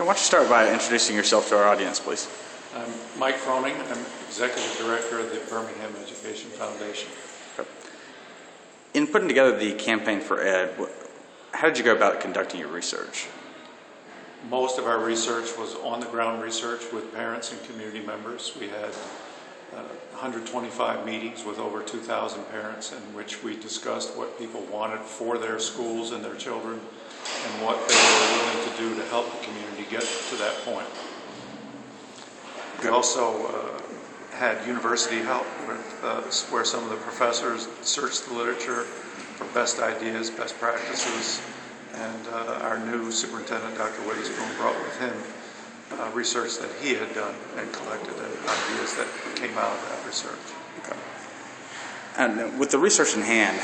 why don't you start by introducing yourself to our audience, please? I'm Mike Froning. I'm Executive Director of the Birmingham Education Foundation. Okay. In putting together the campaign for Ed, how did you go about conducting your research? Most of our research was on-the-ground research with parents and community members. We had 125 meetings with over 2,000 parents in which we discussed what people wanted for their schools and their children and what they were willing to do to help the community get to that point. We also had university help with where some of the professors searched the literature for best ideas, best practices, and our new superintendent, Dr. Witherspoon, brought with him research that he had done and collected and ideas that came out of that research. Okay. And with the research in hand,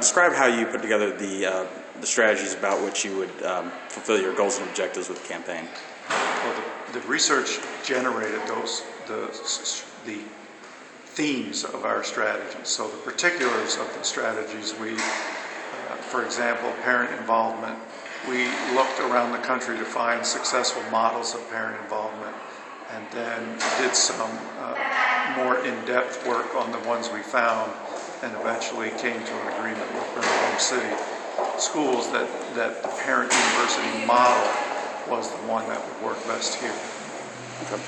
describe how you put together the strategies about which you would fulfill your goals and objectives with the campaign. Well, the research generated the themes of our strategies. So the particulars of the strategies, for example, parent involvement. We looked around the country to find successful models of parent involvement and then did some more in-depth work on the ones we found and eventually came to an agreement with Birmingham City Schools that the parent university model was the one that would work best here. Okay.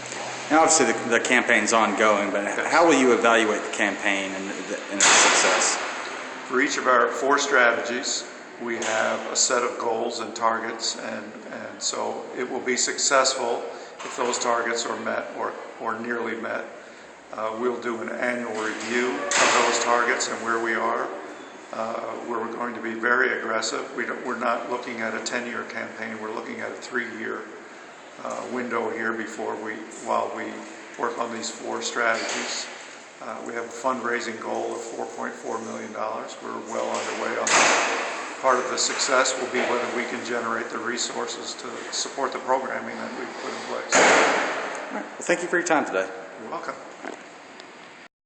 Now, obviously, the campaign's ongoing, but how will you evaluate the campaign and its success? For each of our 4 strategies, we have a set of goals and targets, and so it will be successful if those targets are met or nearly met. We'll do an annual review of those targets and where we are. We're going to be very aggressive. We're not looking at a 10-year campaign. We're looking at a 3-year window here while we work on these 4 strategies. We have a fundraising goal of $4.4 million. We're well underway on that. Part of the success will be whether we can generate the resources to support the programming that we've put in place. All right. Well, thank you for your time today. You're welcome.